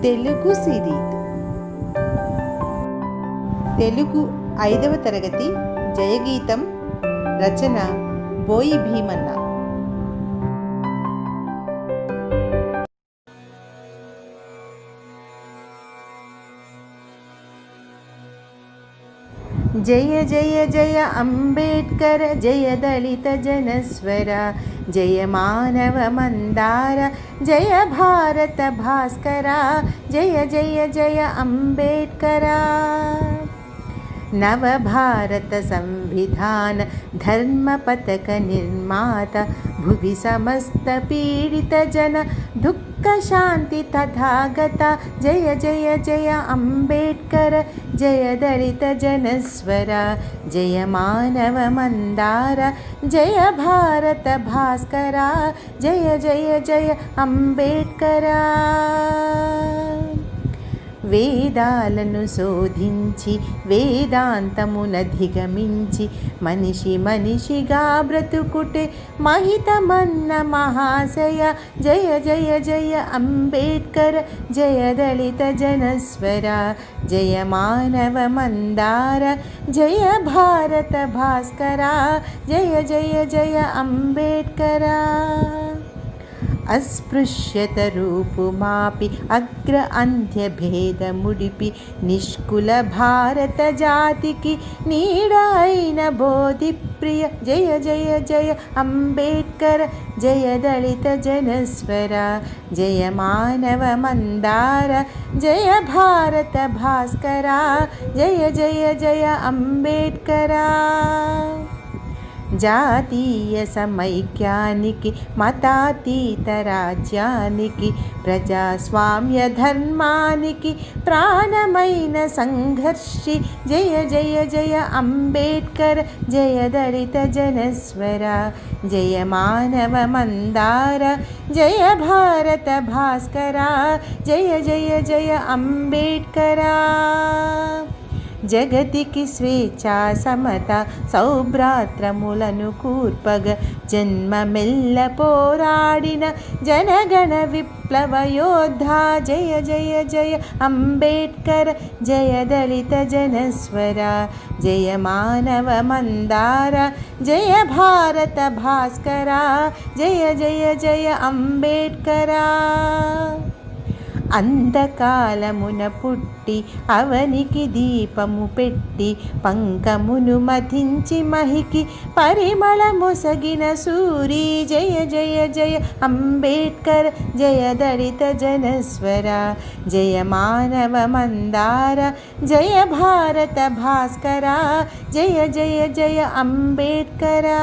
తెలుగు సిరి తెలుగు 5వ తరగతి జయగీతం రచన బోయి భీమన్న. జయ జయ జయ అంబేడ్కర్, జయ దళిత జనస్వర, జయ మానవ మందార, జయ భారత భాస్కర, జయ జయ జయ అంబేడ్కరా. నవభారత సంవిధాన ధర్మ పతక నిర్మాత, భువి సమస్త పీడిత జన దుఃఖ శాంతి తథాగత, జయ జయ జయ అంబేడ్కర్, జయ దళిత జనస్వర, జయ మానవ మందార, జయ భారత భాస్కర, జయ జయ జయ అంబేడ్కరా. వేదాలను శోధించి వేదాంతమునధిగమించి మనిషి మనిషిగా బ్రతుకుటే మహితమన్న మహాశయ, జయ జయ జయ అంబేడ్కర్, జయ దళిత జనస్వర, జయ మానవ మందార, జయ భారత భాస్కర, జయ జయ జయ అంబేడ్కరా. అస్పృశ్యత రూపుమాపి అగ్ర అంత్య భేదముడిపి, నిష్కుల భారత జాతికి నీడ అయిన బోధి ప్రియ, జయ జయ జయ అంబేడ్కర్, జయ దళిత జనస్వర, జయ మానవ మందార, జయ భారత భాస్కర, జయ జయ జయ అంబేడ్కరా. జాతీయ సమైక్యానికి మతాతీత రాజ్యానికి ప్రజాస్వామ్య ధర్మానికి ప్రాణమైన సంఘర్షి, జయ జయ జయ అంబేడ్కర్, జయ దళిత జనస్వర, జయ మానవ మందార, జయ భారత భాస్కర, జయ జయ జయ అంబేడ్కరా. జగతికి స్వేచ్ఛ సమత సౌభ్రాత్రములను కూర్పగ జన్మమెల్ల పోరాడిన జనగణ విప్లవ యోద్ధా, జయ జయ జయ అంబేడ్కర్, జయ దళిత జనస్వర, జయ మానవ మందార, జయ భారత భాస్కర, జయ జయ జయ అంబేడ్కరా. అంధకాలమున పుట్టి అవనికి దీపము పెట్టి పంకమును మథించి మహికి పరిమళ మొసగిన సూరి, జయ జయ జయ అంబేడ్కర్, జయ దళిత జనస్వర, జయ మానవ మందార, జయ భారత భాస్కర, జయ జయ జయ అంబేడ్కరా.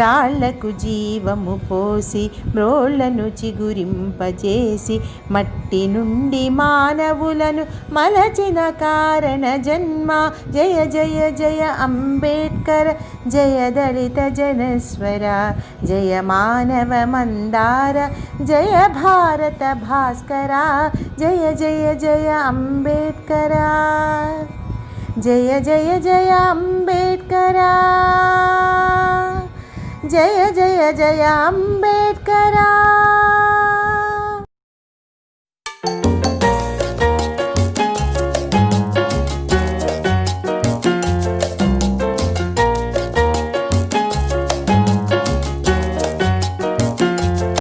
రాళ్లకు జీవము పోసి మ్రోళ్లను చిగురింపజేసి మట్టి నుండి మానవులను మలచిన కారణ జన్మ, జయ జయ జయ అంబేడ్కర్, జయ దళిత జనస్వర, జయ మానవ మందార, జయ భారత భాస్కర, జయ జయ జయ అంబేడ్కరా. జయ జయ జయ అంబేడ్కరా, జయ జయ జయ అంబేడ్కరా.